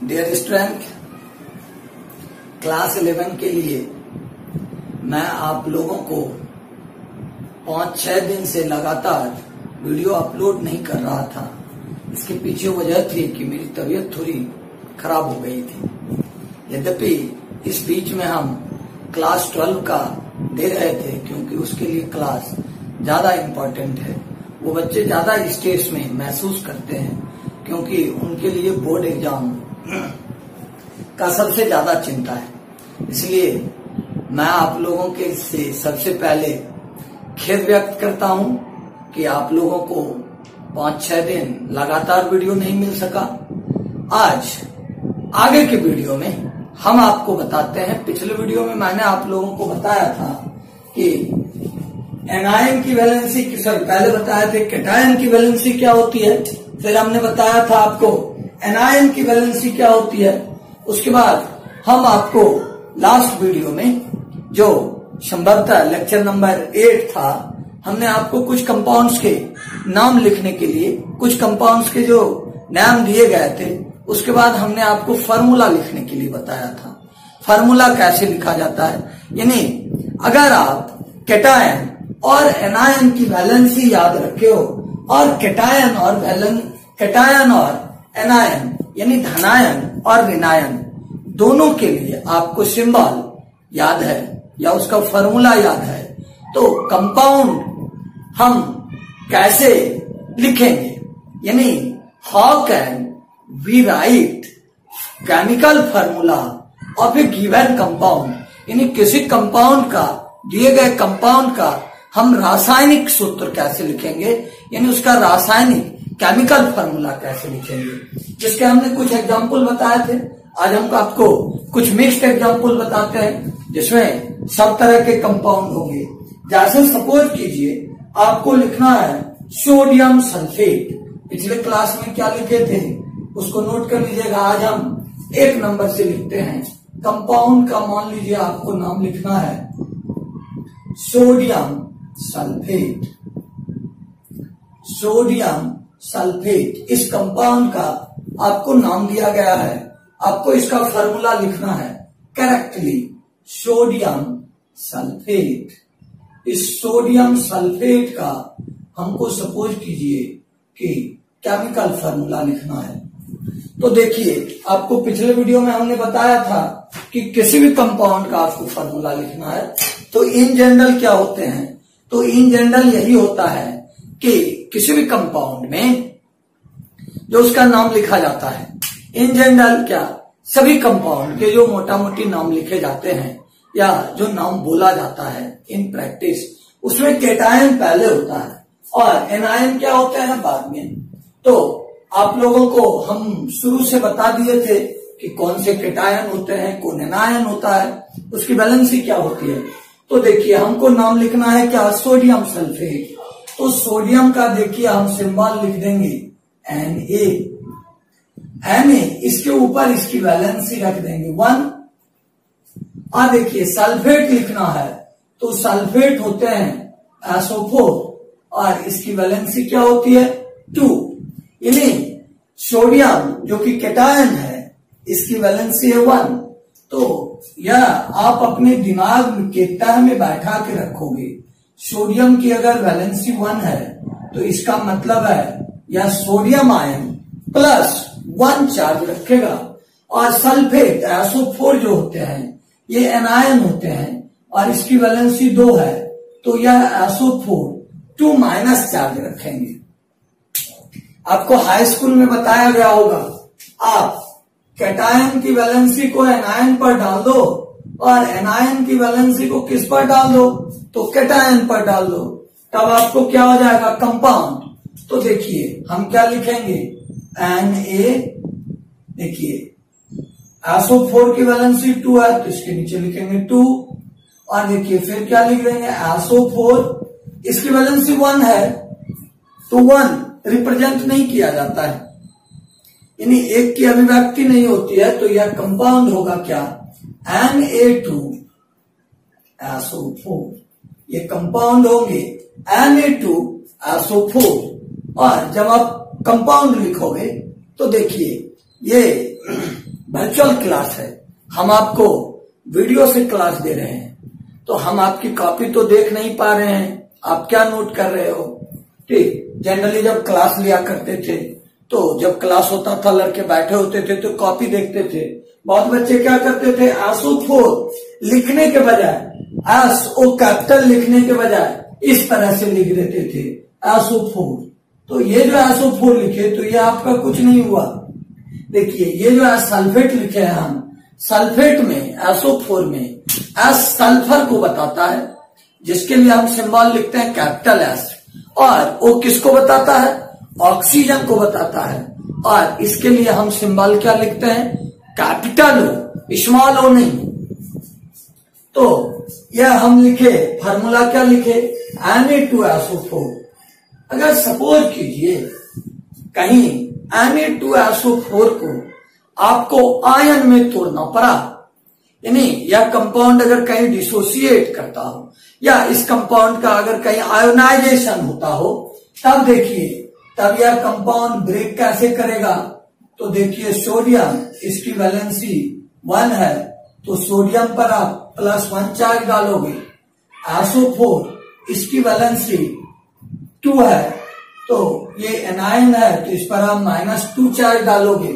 Dear student, class 11 के लिए मैं आप लोगों को 5-6 दिन से लगातार वीडियो अपलोड नहीं कर रहा था। इसके पीछे वजह थी कि मेरी तबीयत थोड़ी खराब हो गई थी। यद्यपि इस बीच में हम क्लास 12 का दे रहे थे, क्योंकि उसके लिए क्लास ज्यादा इम्पोर्टेंट है। वो बच्चे ज्यादा स्ट्रेस में महसूस करते हैं, क्योंकि उनके लिए बोर्ड एग्जाम का सबसे ज्यादा चिंता है। इसलिए मैं आप लोगों के से सबसे पहले खेद व्यक्त करता हूं कि आप लोगों को 5-6 दिन लगातार वीडियो नहीं मिल सका। आज आगे के वीडियो में हम आपको बताते हैं। पिछले वीडियो में मैंने आप लोगों को बताया था कि एनायन की वैलेंसी पहले बताए थे कैटायन की वैलेंसी क्या होती है, फिर हमने बताया था आपको एनायन की वैलेंसी क्या होती है। उसके बाद हम आपको लास्ट वीडियो में, जो संभवतः लेक्चर नंबर 8 था, हमने आपको कुछ कंपाउंड्स के नाम लिखने के लिए कुछ कंपाउंड्स के जो नाम दिए गए थे, उसके बाद हमने आपको फार्मूला लिखने के लिए बताया था। फार्मूला कैसे लिखा जाता है, यानी अगर आप कैटायन और एनायन की वैलेंसी याद रखे हो और कैटायन और एनायन यानी धनायन और ऋणायन दोनों के लिए आपको सिंबल याद है या उसका फॉर्मूला याद है, तो कंपाउंड हम कैसे लिखेंगे, यानी how can we write chemical formula of a given compound, यानी किसी कंपाउंड का, दिए गए कंपाउंड का हम रासायनिक सूत्र कैसे लिखेंगे, यानी उसका रासायनिक केमिकल फॉर्मूला कैसे लिखेंगे। जिसके हमने कुछ एग्जाम्पल बताए थे। आज हम आपको कुछ मिक्स्ड एग्जाम्पल बताते हैं, जिसमें सब तरह के कंपाउंड होंगे। जैसे सपोज कीजिए आपको लिखना है सोडियम सल्फेट। पिछले क्लास में क्या लिखे थे उसको नोट कर लीजिएगा। आज हम 1 नंबर से लिखते हैं। कंपाउंड का मान लीजिए आपको नाम लिखना है सोडियम सल्फेट। सोडियम सल्फेट इस कंपाउंड का आपको नाम दिया गया है। आपको इसका फॉर्मूला लिखना है करेक्टली, सोडियम सल्फेट। इस सोडियम सल्फेट का हमको सपोज कीजिए कि केमिकल फॉर्मूला लिखना है। तो देखिए, आपको पिछले वीडियो में हमने बताया था कि किसी भी कंपाउंड का आपको फॉर्मूला लिखना है तो इन जनरल क्या होते हैं, तो इन जनरल यही होता है कि किसी भी कंपाउंड में जो उसका नाम लिखा जाता है, इन जनरल क्या सभी कंपाउंड के जो मोटा मोटी नाम लिखे जाते हैं या जो नाम बोला जाता है इन प्रैक्टिस, उसमें कैटायन पहले होता है और एनायन क्या होता है बाद में। तो आप लोगों को हम शुरू से बता दिए थे कि कौन से कैटायन होते हैं, कौन एनायन होता है, उसकी वैलेंसी क्या होती है। तो देखिए, हमको नाम लिखना है क्या, सोडियम सल्फेट। तो सोडियम का देखिए हम सिंबल लिख देंगे Na। इसके ऊपर इसकी वैलेंसी रख देंगे 1। और देखिए सल्फेट लिखना है तो सल्फेट होते हैं SO4 और इसकी वैलेंसी क्या होती है 2। यानी सोडियम जो कि कैटायन है इसकी वैलेंसी है 1। तो यह आप अपने दिमाग के तह में बैठा के रखोगे। सोडियम की अगर वैलेंसी 1 है तो इसका मतलब है यह सोडियम आयन प्लस 1 चार्ज रखेगा। और सल्फेट SO4 जो होते हैं ये एनायन होते हैं और इसकी वैलेंसी 2 है, तो यह SO4 2 माइनस चार्ज रखेंगे। आपको हाई स्कूल में बताया गया होगा, आप कैटायन की वैलेंसी को एनायन पर डाल दो और एनायन की वैलेंसी को किस पर डाल दो, तो कैटायन पर डाल दो, तब आपको क्या हो जाएगा कंपाउंड। तो देखिए हम क्या लिखेंगे Na। देखिए SO4 की वैलेंसी 2 है तो इसके नीचे लिखेंगे 2। और देखिए फिर क्या लिख देंगे SO4, इसकी वैलेंसी 1 है तो 1 रिप्रेजेंट नहीं किया जाता है, यानी एक की अभिव्यक्ति नहीं होती है, तो यह कंपाउंड होगा क्या Na2SO4। ये कंपाउंड होंगे Na2SO4। और जब आप कंपाउंड लिखोगे तो देखिए ये वर्चुअल क्लास है, हम आपको वीडियो से क्लास दे रहे हैं, तो हम आपकी कॉपी तो देख नहीं पा रहे हैं, आप क्या नोट कर रहे हो। ठीक, जनरली जब क्लास लिया करते थे तो जब क्लास होता था लड़के बैठे होते थे तो कॉपी देखते थे। बहुत बच्चे क्या करते थे, SO4 लिखने के बजाय SO कैपिटल लिखने के बजाय इस तरह से लिख देते थे SO4। तो ये जो SO4 लिखे तो ये आपका कुछ नहीं हुआ। देखिए ये जो सल्फेट लिखे हैं हम, सल्फेट में SO4 में S सल्फर को बताता है, जिसके लिए हम सिंबल लिखते हैं कैपिटल S, और O किसको बताता है, ऑक्सीजन को बताता है, और इसके लिए हम सिंबल क्या लिखते हैं, कैपिटल O, स्मॉल O नहीं। तो यह हम लिखे, फार्मूला क्या लिखे, Na2SO4। अगर सपोज कीजिए कहीं Na2SO4 को आपको आयन में तोड़ना पड़ा, यानी यह कंपाउंड अगर कहीं डिसोसिएट करता हो या इस कंपाउंड का अगर कहीं आयोनाइजेशन होता हो, तब देखिए तब यह कंपाउंड ब्रेक कैसे करेगा। तो देखिए सोडियम, इसकी वैलेंसी 1 है, तो सोडियम पर आप +1 चार्ज डालोगे। SO4 इसकी वैलेंसी 2 है, तो ये एनायन है, तो इस पर आप -2 चार्ज डालोगे।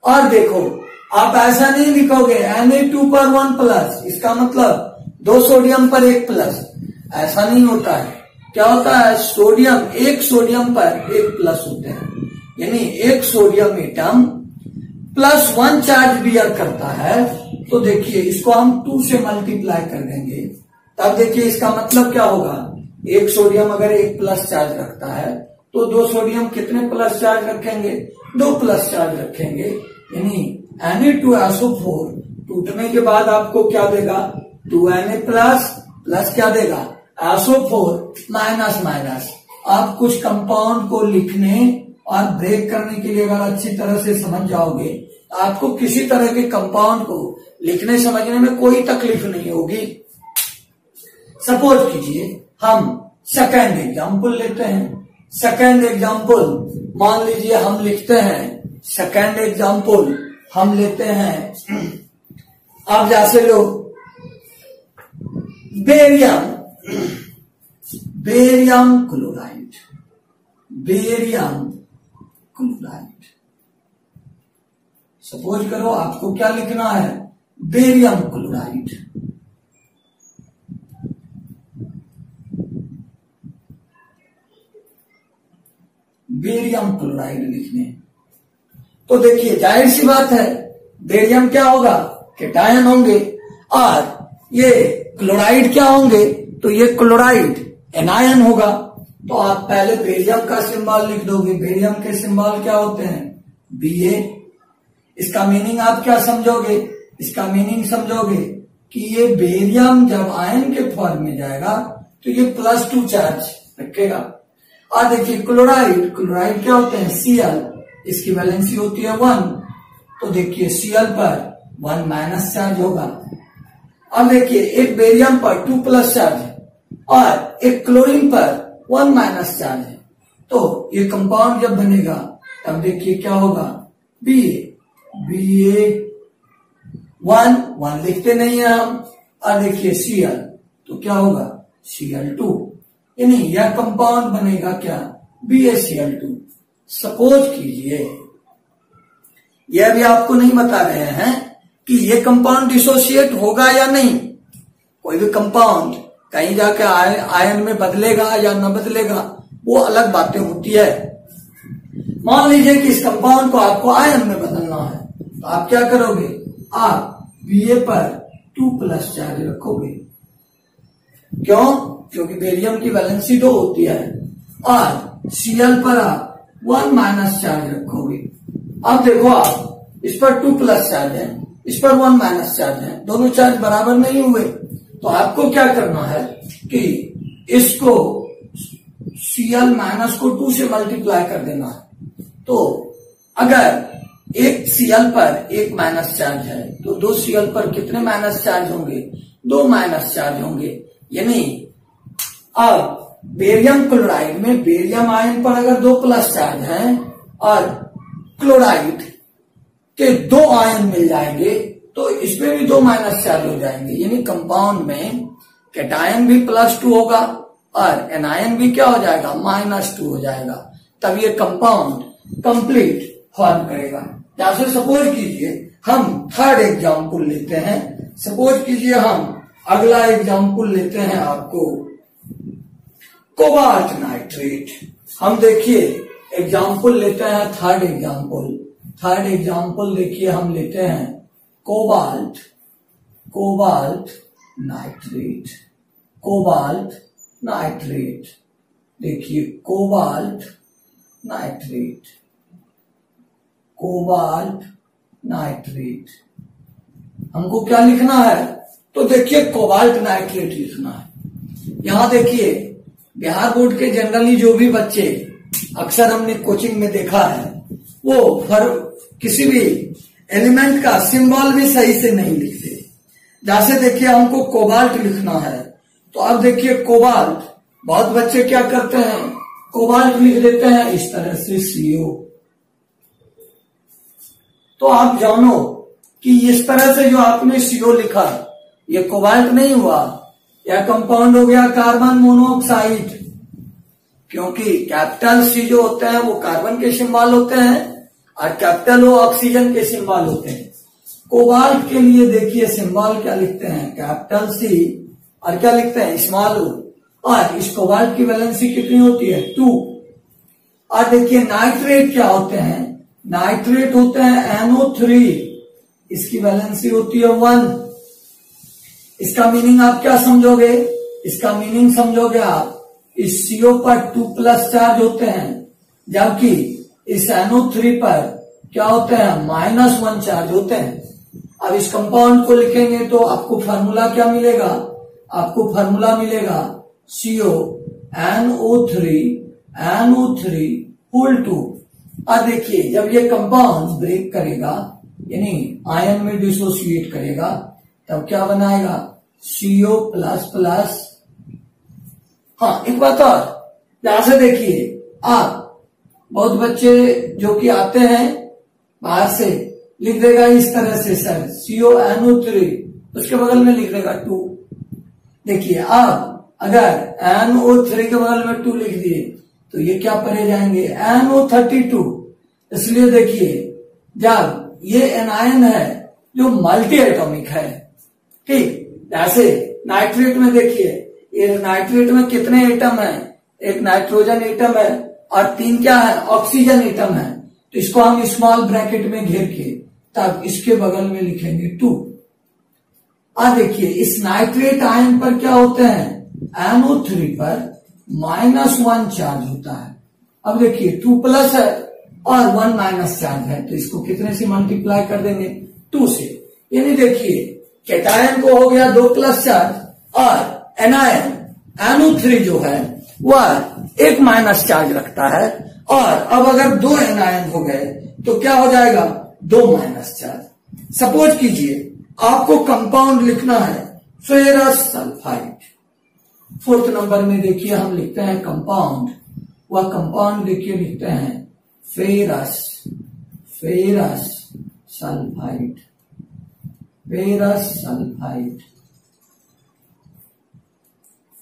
और देखो आप ऐसा नहीं लिखोगे Na2 पर 1+, इसका मतलब 2 सोडियम पर 1 प्लस, ऐसा नहीं होता है। क्या होता है, सोडियम, एक सोडियम पर 1 प्लस होते हैं, यानी एक सोडियम एटम +1 चार्ज बियर करता है। तो देखिए इसको हम 2 से मल्टीप्लाई कर देंगे, तब देखिए इसका मतलब क्या होगा, एक सोडियम अगर 1 प्लस चार्ज रखता है तो 2 सोडियम कितने प्लस चार्ज रखेंगे, 2 प्लस चार्ज रखेंगे। यानी Na2SO4 टूटने के बाद आपको क्या देगा, 2Na प्लस क्या देगा, SO4 माइनस। आप कुछ कंपाउंड को लिखने और ब्रेक करने के लिए अगर अच्छी तरह से समझ जाओगे तो आपको किसी तरह के कंपाउंड को लिखने समझने में कोई तकलीफ नहीं होगी। सपोज कीजिए हम सेकेंड एग्जाम्पल लेते हैं। सेकेंड एग्जाम्पल मान लीजिए हम लिखते हैं, सेकेंड एग्जाम्पल हम लेते हैं, आप जैसे लो बेरियम क्लोराइड, सपोज करो आपको क्या लिखना है, बेरियम क्लोराइड। बेरियम क्लोराइड लिखने, तो देखिए जाहिर सी बात है बेरियम क्या होगा, कैटायन होंगे, और ये क्लोराइड क्या होंगे, तो ये क्लोराइड एनायन होगा। तो आप पहले बेरियम का सिंबल लिख दोगे। बेरियम के सिंबल क्या होते हैं, Ba। इसका मीनिंग आप क्या समझोगे, इसका मीनिंग समझोगे कि ये बेरियम जब आयन के फॉर्म में जाएगा तो ये +2 चार्ज रखेगा। और देखिए क्लोराइड क्या होते हैं, Cl, इसकी वैलेंसी होती है 1, तो देखिए Cl पर 1 माइनस चार्ज होगा। अब देखिए एक बेरियम पर 2 प्लस चार्ज है और एक क्लोरीन पर 1 माइनस चार्ज है, तो ये कंपाउंड जब बनेगा तब देखिए क्या होगा, Ba1 लिखते नहीं है हम, और देखिए Cl, तो क्या होगा Cl2, यानी यह कंपाउंड बनेगा क्या, BaCl2। सपोज कीजिए, यह भी आपको नहीं बता रहे हैं कि यह कंपाउंड डिसोसिएट होगा या नहीं। कोई भी कंपाउंड कहीं जाके आयन में बदलेगा या न बदलेगा, वो अलग बातें होती है। मान लीजिए कि इस कंपाउंड को आपको आयन में बदलना है, तो आप क्या करोगे, आप Ba पर 2 प्लस चार्ज रखोगे। क्यों, क्योंकि बेरियम की वैलेंसी 2 होती है, और Cl पर आप 1 माइनस चार्ज रखोगे। अब देखो आप इस पर 2 प्लस चार्ज है, इस पर 1 माइनस चार्ज है, दोनों चार्ज बराबर नहीं हुए, तो आपको क्या करना है कि इसको Cl माइनस को 2 से मल्टीप्लाई कर देना है। तो अगर एक Cl पर 1 माइनस चार्ज है तो 2 Cl पर कितने माइनस चार्ज होंगे, 2 माइनस चार्ज होंगे। यानी अब बेरियम क्लोराइड में बेरियम आयन पर अगर 2 प्लस चार्ज है और क्लोराइड के 2 आयन मिल जाएंगे तो इसमें भी 2 माइनस चार्ज हो जाएंगे, यानी कंपाउंड में कैटायन भी +2 होगा और एनायन भी क्या हो जाएगा, -2 हो जाएगा। तब ये कंपाउंड कंप्लीट फॉर्म करेगा। जैसे सपोज कीजिए हम थर्ड एग्जाम्पल लेते हैं। सपोज कीजिए हम अगला एग्जाम्पल लेते हैं आपको कोबाल्ट नाइट्रेट। हम देखिए एग्जाम्पल लेते हैं थर्ड एग्जाम्पल देखिए हम लेते हैं कोबाल्ट नाइट्रेट। देखिए कोबाल्ट नाइट्रेट हमको क्या लिखना है, तो देखिए कोबाल्ट नाइट्रेट लिखना है। यहां देखिए बिहार बोर्ड के जनरली जो भी बच्चे अक्सर हमने कोचिंग में देखा है वो किसी भी एलिमेंट का सिंबल भी सही से नहीं लिखते। जैसे देखिए हमको कोबाल्ट लिखना है तो अब देखिए कोबाल्ट, बहुत बच्चे क्या करते हैं कोबाल्ट लिख देते हैं इस तरह से CO। तो आप जानो कि इस तरह से जो आपने CO लिखा ये कोबाल्ट नहीं हुआ, यह कंपाउंड हो गया कार्बन मोनोऑक्साइड, क्योंकि कैपिटल C जो होते हैं वो कार्बन के सिंबल होते हैं और कैपिटल O ऑक्सीजन के सिंबल होते हैं। कोबाल्ट के लिए देखिए सिंबल क्या लिखते हैं, कैपिटल C और क्या लिखते हैं स्मॉल o। और इस कोबाल्ट की वैलेंसी कितनी होती है 2। और देखिए नाइट्रेट क्या होते हैं, नाइट्रेट होते हैं NO3, इसकी वैलेंसी होती है 1। इसका मीनिंग आप क्या समझोगे, इसका मीनिंग समझोगे आप इस CO पर 2+ चार्ज होते हैं, जबकि इस NO3 पर क्या होते हैं -1 चार्ज होते हैं। अब इस कंपाउंड को लिखेंगे तो आपको फार्मूला क्या मिलेगा, आपको फार्मूला मिलेगा CO NO3 होल 2। और देखिए जब ये कंपाउंड ब्रेक करेगा यानी आयन में डिसोसिएट करेगा तब क्या बनाएगा CO++। हाँ एक बात और, जैसे देखिए आप बहुत बच्चे जो कि आते हैं बाहर से लिख देगा इस तरह से सर CO NO3, उसके बगल में लिख देगा 2। देखिए आप अगर NO3 के बगल में 2 लिख दिए तो ये क्या पढ़े जाएंगे NO32। इसलिए देखिए जब ये एनायन है जो मल्टी एटॉमिक है, ठीक, जैसे नाइट्रेट में देखिए ये नाइट्रेट में कितने एटम है, एक नाइट्रोजन एटम है और 3 क्या है ऑक्सीजन एटम है। तो इसको हम स्मॉल ब्रैकेट में घेर के तब इसके बगल में लिखेंगे 2। और देखिए इस नाइट्रेट आयन पर क्या होते हैं NO3 पर -1 चार्ज होता है। अब देखिए 2+ है और 1 माइनस चार्ज है, तो इसको कितने से मल्टीप्लाई कर देंगे 2 से। यानी देखिए कैटायन को हो गया 2+ चार्ज और एनायन NO3 जो है वह 1 माइनस चार्ज रखता है। और अब अगर 2 एनायन हो गए तो क्या हो जाएगा 2 माइनस चार्ज। सपोज कीजिए आपको कंपाउंड लिखना है फेरस सल्फाइड। 4th नंबर में देखिए हम लिखते हैं कंपाउंड, वह कंपाउंड देखिए लिखते हैं फेरस सल्फाइड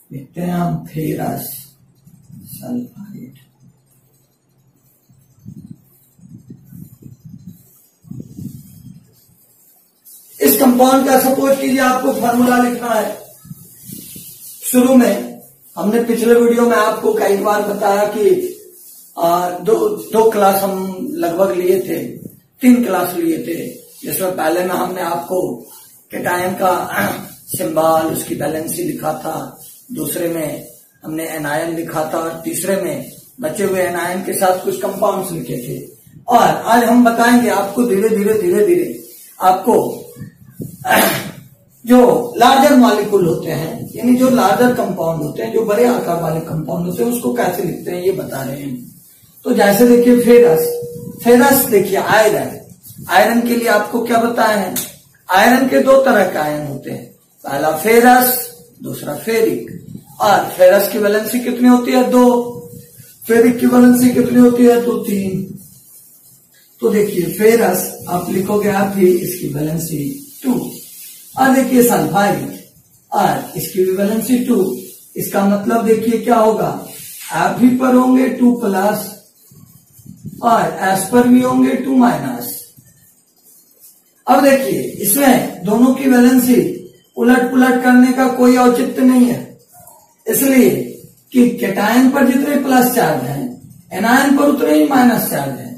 लिखते हैं हम फेरस सल्फाइड। इस कंपाउंड का सपोज कीजिए आपको फार्मूला लिखना है। शुरू में हमने पिछले वीडियो में आपको कई बार बताया कि दो क्लास हम लगभग लिए थे, 3 क्लास लिए थे, जिसमें पहले में हमने आपको कैटायन का सिंबल उसकी वैलेंसी लिखा था, दूसरे में हमने एनायन लिखा था और तीसरे में बचे हुए एनायन के साथ कुछ कंपाउंड्स लिखे थे। और आज हम बताएंगे आपको धीरे धीरे आपको जो लार्जर मॉलिक्यूल होते हैं यानी जो लार्जर कंपाउंड होते हैं, जो बड़े आकार वाले कंपाउंड होते हैं उसको कैसे लिखते हैं ये बता रहे हैं। तो जैसे देखिए फेरस देखिए आयरन के लिए आपको क्या बताया है, आयरन के 2 तरह के आयन होते हैं, पहला फेरस दूसरा फेरिक। और फेरस की वैलेंसी कितनी होती है 2, फेरिक की वैलेंसी कितनी होती है 3। तो देखिए फेरस आप लिखोगे Fe, इसकी वैलेंसी 2, और देखिए सल्फाइड और इसकी भी वैलेंसी 2। इसका मतलब देखिए क्या होगा, Fe पर होंगे 2 प्लस और S पर भी होंगे 2 माइनस। अब देखिए इसमें दोनों की वैलेंसी उलट पुलट करने का कोई औचित्य नहीं है, इसलिए कि कैटायन पर जितने प्लस चार्ज हैं एनायन पर उतने ही माइनस चार्ज हैं।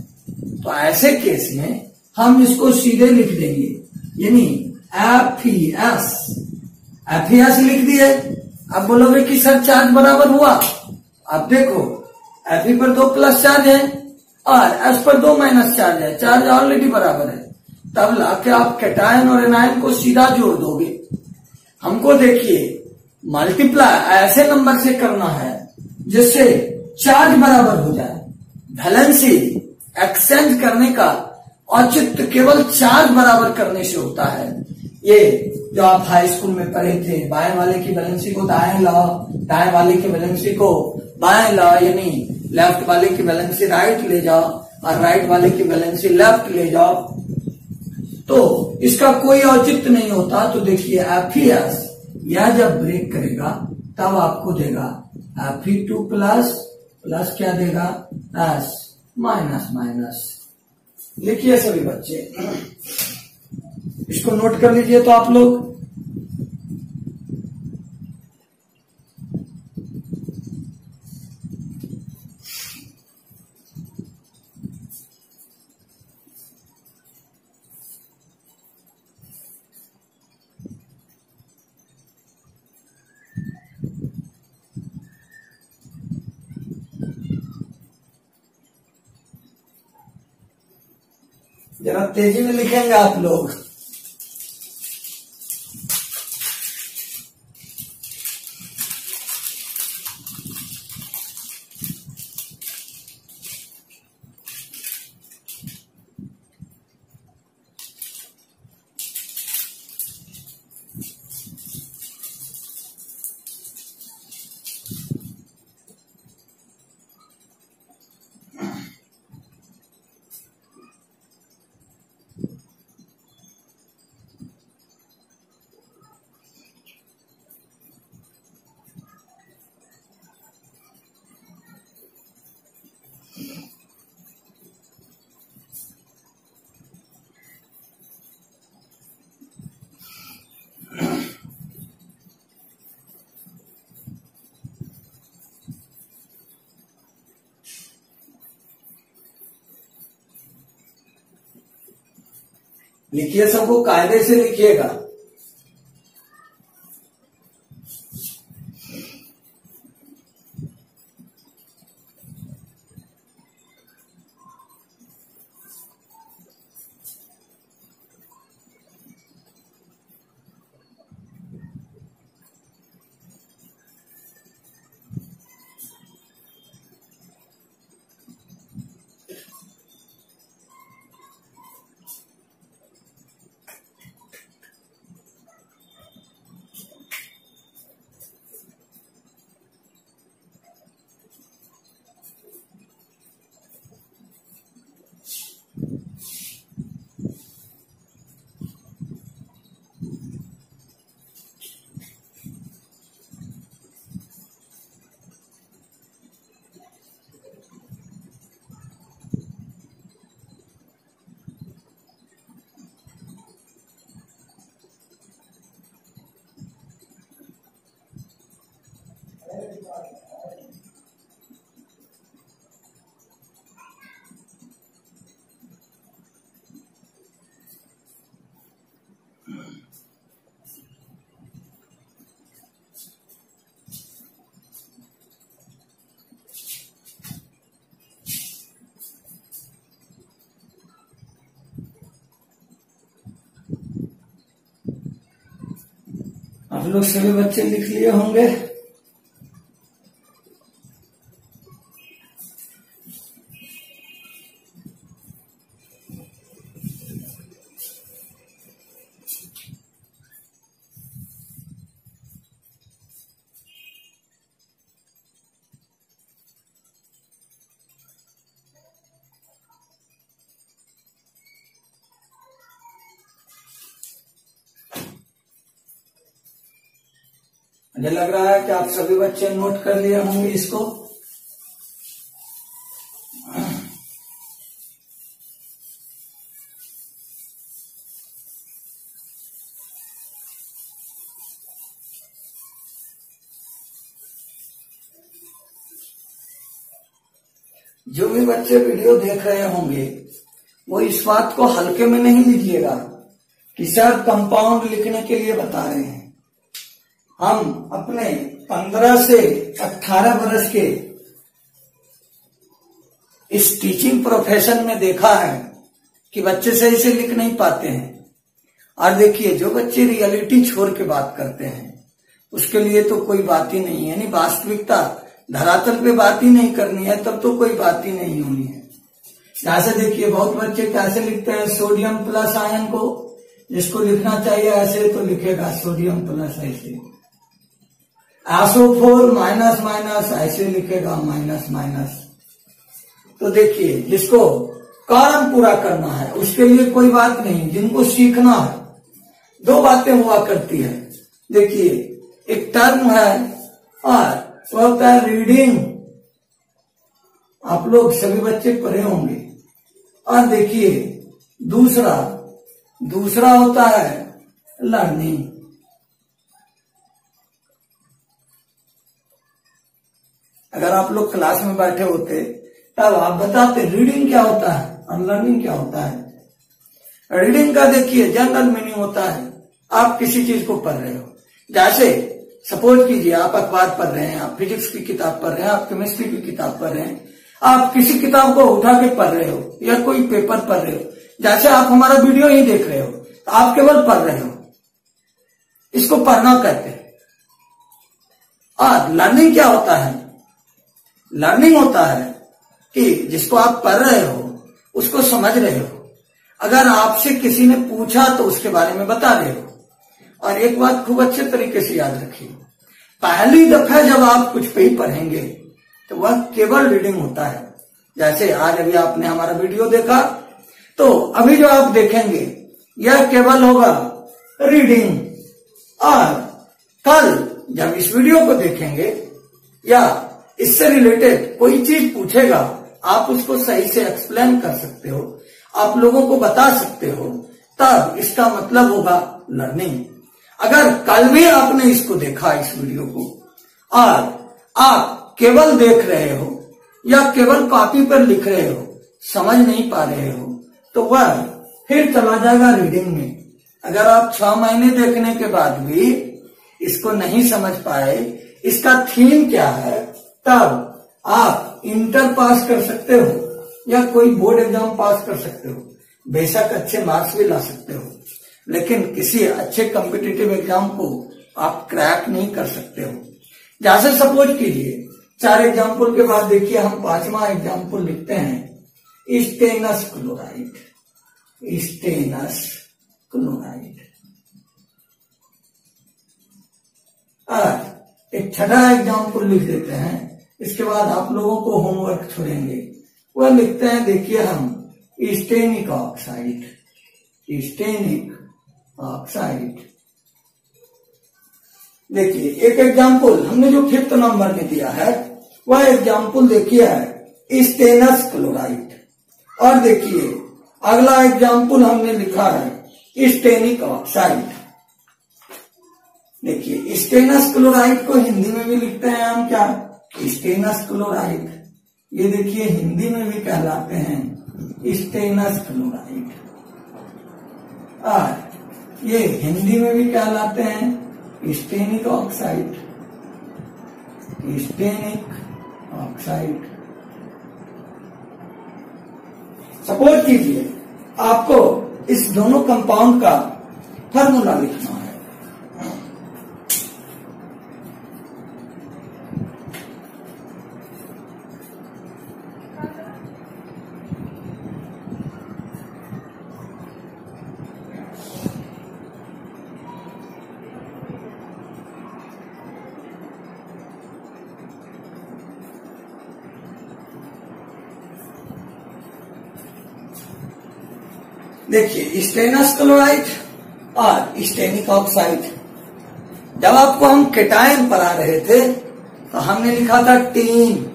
तो ऐसे केस में हम इसको सीधे लिख देंगे, यानी FeS लिख दिए। अब बोलोगे कि सर चार्ज बराबर हुआ। अब देखो Fe पर 2 प्लस चार्ज है और S पर 2 माइनस चार्ज है, चार्ज ऑलरेडी बराबर है। तब लाके आप कैटायन और एनायन को सीधा जोड़ दोगे। हमको देखिए मल्टीप्लाई ऐसे नंबर से करना है जिससे चार्ज बराबर हो जाए। वैलेंसी एक्सचेंज करने का औचित्य केवल चार्ज बराबर करने से होता है। ये जो आप हाई स्कूल में पढ़े थे, बाएं वाले की वैलेंसी को दाएं लाओ, दाएं वाले की वैलेंसी को बाएं लाओ, यानी लेफ्ट वाले की वैलेंसी राइट ले जाओ और राइट वाले की वैलेंसी लेफ्ट ले जाओ, तो इसका कोई औचित्य नहीं होता। तो देखिए Fes यह जब ब्रेक करेगा तब आपको देगा Fe2 प्लस प्लस क्या देगा S माइनस माइनस। लिखिए सभी बच्चे, इसको नोट कर लीजिए तो आप लोग। जरा तेजी में लिखेंगे आप लोग। लिखिए, सबको कायदे से लिखिएगा। आप लोग सभी बच्चे लिख लिए होंगे। मुझे लग रहा है कि आप सभी बच्चे नोट कर लिए होंगे इसको। जो भी बच्चे वीडियो देख रहे होंगे वो इस बात को हल्के में नहीं लीजिएगा कि सर कंपाउंड लिखने के लिए बता रहे हैं। हम अपने 15 से 18 वर्ष के इस टीचिंग प्रोफेशन में देखा है कि बच्चे सही से लिख नहीं पाते हैं। और देखिए, जो बच्चे रियलिटी छोड़ के बात करते हैं उसके लिए तो कोई बात ही नहीं है, यानी वास्तविकता धरातल पे बात ही नहीं करनी है, तब तो कोई बात ही नहीं होनी है। जैसे देखिए, बहुत बच्चे कैसे लिखते हैं सोडियम प्लस आयन को, जिसको लिखना चाहिए ऐसे तो लिखेगा सोडियम प्लस ऐसे, SO4 माइनस माइनस ऐसे लिखेगा माइनस माइनस। तो देखिए, जिसको कारण पूरा करना है उसके लिए कोई बात नहीं, जिनको सीखना है दो बातें हुआ करती है। देखिए, एक टर्म है और वो होता है रीडिंग, आप लोग सभी बच्चे पढ़े होंगे। और देखिए, दूसरा होता है लर्निंग। अगर आप लोग क्लास में बैठे होते तब आप बताते रीडिंग क्या होता है और लर्निंग क्या होता है। रीडिंग का देखिए जनरल मीनिंग होता है आप किसी चीज को पढ़ रहे हो। जैसे सपोज कीजिए आप अखबार पढ़ रहे हैं, आप फिजिक्स की किताब पढ़ रहे हैं, आप केमिस्ट्री की किताब पढ़ रहे हैं, आप किसी किताब को उठा के पढ़ रहे हो या कोई पेपर पढ़ रहे हो। जैसे आप हमारा वीडियो ही देख रहे हो तो आप केवल पढ़ रहे हो, इसको पढ़ना कहते हैं। और लर्निंग क्या होता है? लर्निंग होता है कि जिसको आप पढ़ रहे हो उसको समझ रहे हो, अगर आपसे किसी ने पूछा तो उसके बारे में बता रहे हो। और एक बात खूब अच्छे तरीके से याद रखिए, पहली दफा जब आप कुछ पे ही पढ़ेंगे तो वह केवल रीडिंग होता है। जैसे आज अभी आपने हमारा वीडियो देखा तो अभी जो आप देखेंगे यह केवल होगा रीडिंग। और कल जब इस वीडियो को देखेंगे या इससे रिलेटेड कोई चीज पूछेगा, आप उसको सही से एक्सप्लेन कर सकते हो, आप लोगों को बता सकते हो, तब इसका मतलब होगा लर्निंग। अगर कल भी आपने इसको देखा इस वीडियो को और आप केवल देख रहे हो या केवल कॉपी पर लिख रहे हो, समझ नहीं पा रहे हो, तो वह फिर चला जाएगा रीडिंग में। अगर आप 6 महीने देखने के बाद भी इसको नहीं समझ पाए इसका थीम क्या है, तब आप इंटर पास कर सकते हो या कोई बोर्ड एग्जाम पास कर सकते हो, बेशक अच्छे मार्क्स भी ला सकते हो, लेकिन किसी अच्छे कॉम्पिटिटिव एग्जाम को आप क्रैक नहीं कर सकते हो। जैसे सपोज कीजिए 4 एग्जाम्पल के बाद देखिए हम 5वां एग्जाम्पल लिखते हैं स्टेनस क्लोराइड। Stannous chloride. एक छठा एग्जाम्पल लिख देते हैं, इसके बाद आप लोगों को होमवर्क छोड़ेंगे। वह लिखते हैं, देखिए हम स्टेनिक ऑक्साइड। स्टेनिक ऑक्साइड। देखिए एक एग्जाम्पल हमने जो 5th नंबर में दिया है वह एग्जाम्पल देखिए है स्टेनस क्लोराइड। और देखिए अगला एग्जाम्पल हमने लिखा है स्टेनिक ऑक्साइड। देखिए स्टेनस क्लोराइड को हिंदी में भी लिखते हैं हम क्या, स्टेनस क्लोराइड। ये देखिए हिंदी में भी कहलाते हैं स्टेनस क्लोराइड, और ये हिंदी में भी कहलाते हैं Stenik oxide. Stenik oxide. Suppose कीजिए आपको इस दोनों कंपाउंड का फॉर्मूला लिखना है। देखिए स्टेनस क्लोराइड और स्टेनिक ऑक्साइड, जब आपको हम केटायन पढ़ा रहे थे तो हमने लिखा था टीन,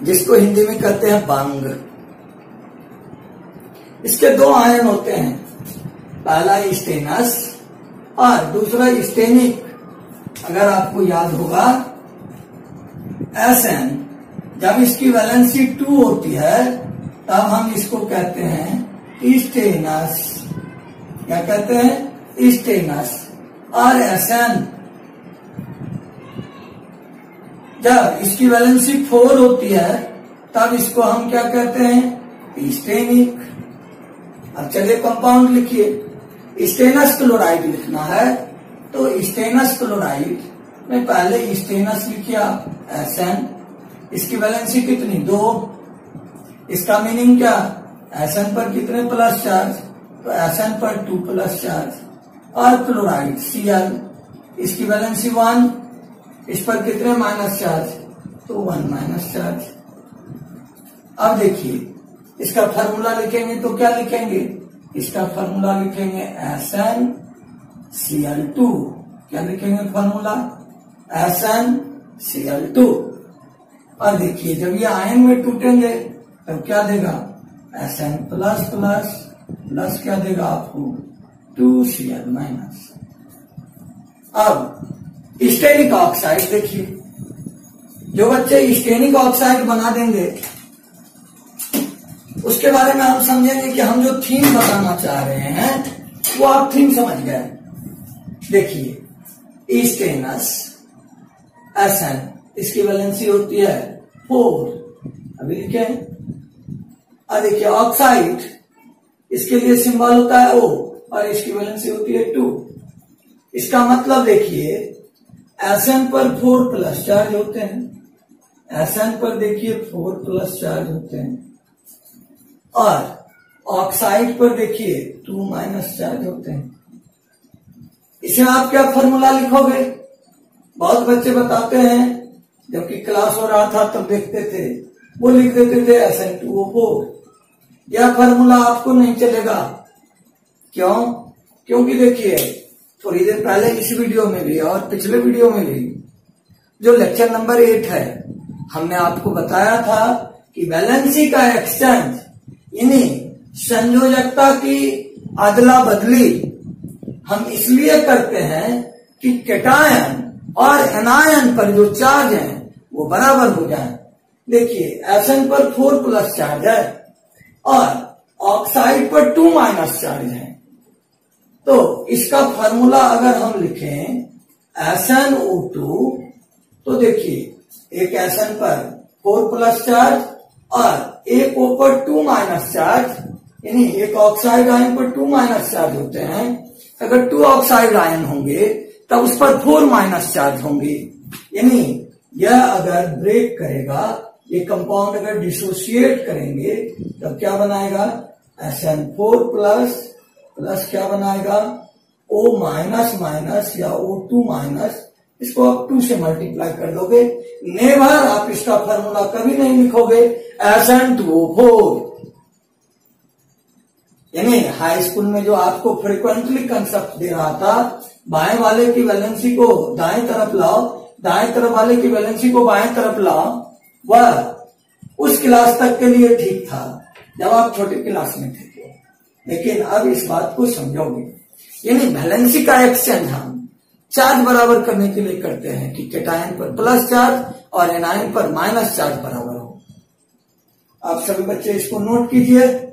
जिसको हिंदी में कहते हैं बंग। इसके दो आयन होते हैं, पहला स्टेनस और दूसरा स्टेनिक। अगर आपको याद होगा Sn, जब इसकी वैलेंसी 2 होती है तब हम इसको कहते हैं स्टेनस। क्या कहते हैं? स्टेनस। और Sn, जब इसकी वैलेंसी 4 होती है तब इसको हम क्या कहते हैं? स्टेनिक। अब चलिए कंपाउंड लिखिए। स्टेनस क्लोराइड लिखना है तो स्टेनस क्लोराइड में पहले स्टेनस लिखिए आप Sn। इसकी वैलेंसी कितनी? 2। इसका मीनिंग क्या? Sn पर कितने प्लस चार्ज? तो Sn पर 2 प्लस चार्ज। और क्लोराइड Cl, इसकी वैलेंसी 1, इस पर कितने माइनस चार्ज? तो 1 माइनस चार्ज। अब देखिए इसका फार्मूला लिखेंगे तो क्या लिखेंगे? इसका फार्मूला लिखेंगे SnCl2। क्या लिखेंगे फार्मूला? SnCl2। और देखिए जब ये आयन में टूटेंगे तब क्या देगा? Sn प्लस प्लस प्लस क्या देगा आपको? 2Cl minus. अब स्टेनिक ऑक्साइड देखिए, जो बच्चे स्टेनिक ऑक्साइड बना देंगे उसके बारे में हम समझेंगे कि हम जो थीम बताना चाह रहे हैं वो आप थीम समझ गए। देखिए स्टेनस Sn, इसकी वैलेंसी होती है 4, अभी लिखे। और देखिए ऑक्साइड, इसके लिए सिंबल होता है O और इसकी वैलेंसी होती है 2। इसका मतलब देखिए Sn पर 4 प्लस चार्ज होते हैं, Sn पर देखिए 4 प्लस चार्ज होते हैं, और ऑक्साइड पर देखिए 2 माइनस चार्ज होते हैं। इसमें आप क्या फॉर्मूला लिखोगे? बहुत बच्चे बताते हैं, जबकि क्लास हो रहा था तब देखते थे, वो लिख देते थे Sn2O4। यह फॉर्मूला आपको नहीं चलेगा। क्यों? क्योंकि देखिए थोड़ी देर पहले इस वीडियो में भी और पिछले वीडियो में भी, जो लेक्चर नंबर 8 है, हमने आपको बताया था कि वैलेंसी का एक्सचेंज यानी संयोजकता की अदला बदली हम इसलिए करते हैं कि केटायन और एनायन पर जो चार्ज है वो बराबर हो जाए। देखिए Sn पर 4 प्लस चार्ज है और ऑक्साइड पर 2 माइनस चार्ज है, तो इसका फॉर्मूला अगर हम लिखें SnO2, तो देखिए एक Sn पर 4 प्लस चार्ज और एक O पर 2 माइनस चार्ज, यानी एक ऑक्साइड आयन पर 2 माइनस चार्ज होते हैं। अगर 2 ऑक्साइड आयन होंगे तब उस पर 4 माइनस चार्ज होंगे, यानी यह अगर ब्रेक करेगा, ये कंपाउंड अगर डिसोसिएट करेंगे तब क्या बनाएगा? Sn4 प्लस प्लस क्या बनाएगा? O माइनस माइनस या O2 माइनस, इसको आप 2 से मल्टीप्लाई कर दोगे। नेवर आप इसका फॉर्मूला कभी नहीं लिखोगे Sn2O4। यानी हाई स्कूल में जो आपको फ्रीक्वेंटली कंसेप्ट दे रहा था, बाएं वाले की वैलेंसी को दाएं तरफ लाओ, दाएं तरफ वाले की वैलेंसी को बाएं तरफ लाओ, वह उस क्लास तक के लिए ठीक था जब आप छोटी क्लास में थे। लेकिन अब इस बात को समझोगे, यानी वैलेंसी का एक्सचेंज हम चार्ज बराबर करने के लिए करते हैं कि केटायन पर प्लस चार्ज और एनायन पर माइनस चार्ज बराबर हो। आप सभी बच्चे इसको नोट कीजिए।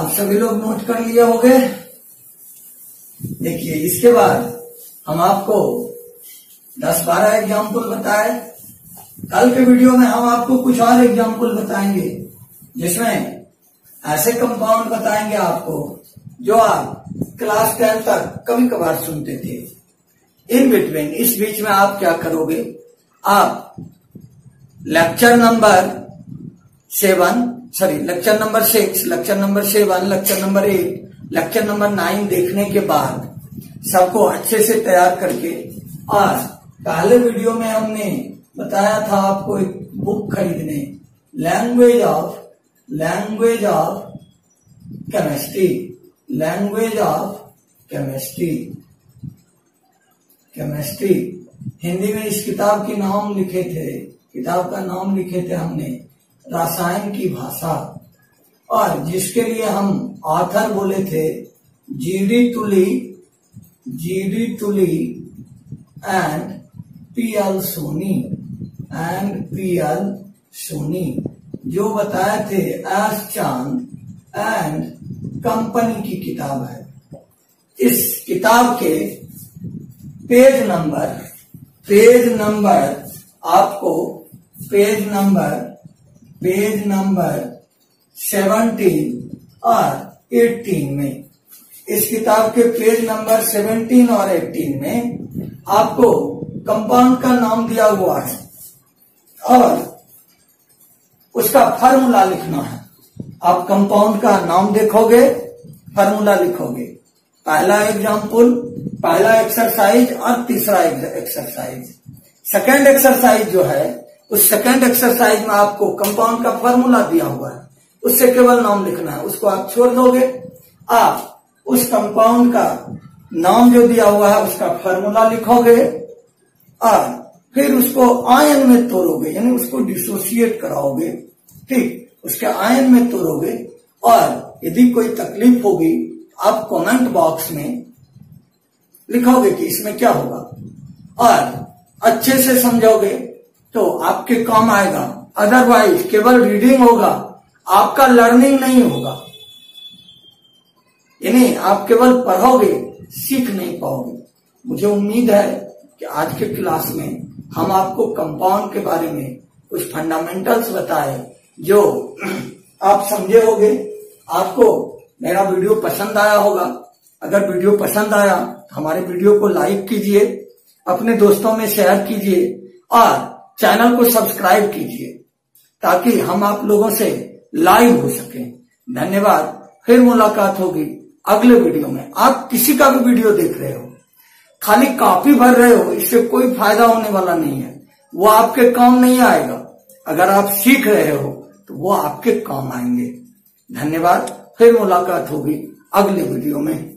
आप सभी लोग नोट कर लिए होंगे। देखिए इसके बाद हम आपको 10-12 एग्जाम्पल बताए। कल के वीडियो में हम आपको कुछ और एग्जाम्पल बताएंगे, जिसमें ऐसे कंपाउंड बताएंगे आपको जो आप क्लास 10 तक कभी कभार सुनते थे। इन बिटवीन, इस बीच में आप क्या करोगे, आप lecture number 6, lecture number 7, lecture number 8, lecture number 9 देखने के बाद सबको अच्छे से तैयार करके, और पहले वीडियो में हमने बताया था आपको एक बुक खरीदने, लैंग्वेज ऑफ केमिस्ट्री। हिंदी में इस किताब के नाम लिखे थे, किताब का नाम लिखे थे हमने रसायन की भाषा, और जिसके लिए हम ऑथर बोले थे GD Tuli and PL Soni, जो बताए थे एस चांद एंड कंपनी की किताब है। इस किताब के पेज नंबर 17 और 18 में, इस किताब के पेज नंबर 17 और 18 में आपको कंपाउंड का नाम दिया हुआ है और उसका फार्मूला लिखना है। आप कंपाउंड का नाम देखोगे, फार्मूला लिखोगे। पहला एग्जाम्पल, पहला एक्सरसाइज और तीसरा एक्सरसाइज। सेकेंड एक्सरसाइज जो है, उस सेकेंड एक्सरसाइज में आपको कंपाउंड का फार्मूला दिया हुआ है, उससे केवल नाम लिखना है, उसको आप छोड़ दोगे। आप उस कंपाउंड का नाम जो दिया हुआ है उसका फार्मूला लिखोगे और फिर उसको आयन में तोड़ोगे, यानी उसको डिसोसिएट कराओगे। ठीक, उसके आयन में तोड़ोगे, और यदि कोई तकलीफ होगी आप कमेंट बॉक्स में लिखोगे कि इसमें क्या होगा, और अच्छे से समझोगे तो आपके काम आएगा। अदरवाइज केवल रीडिंग होगा, आपका लर्निंग नहीं होगा, यानी आप केवल पढ़ोगे, सीख नहीं पाओगे। मुझे उम्मीद है कि आज के क्लास में हम आपको कंपाउंड के बारे में कुछ फंडामेंटल्स बताए जो आप समझे होंगे। आपको मेरा वीडियो पसंद आया होगा। अगर वीडियो पसंद आया तो हमारे वीडियो को लाइक कीजिए, अपने दोस्तों में शेयर कीजिए और चैनल को सब्सक्राइब कीजिए, ताकि हम आप लोगों से लाइव हो सके। धन्यवाद। फिर मुलाकात होगी अगले वीडियो में। आप किसी का भी वीडियो देख रहे हो, खाली कॉपी भर रहे हो, इससे कोई फायदा होने वाला नहीं है, वो आपके काम नहीं आएगा। अगर आप सीख रहे हो तो वो आपके काम आएंगे। धन्यवाद। फिर मुलाकात होगी अगले वीडियो में।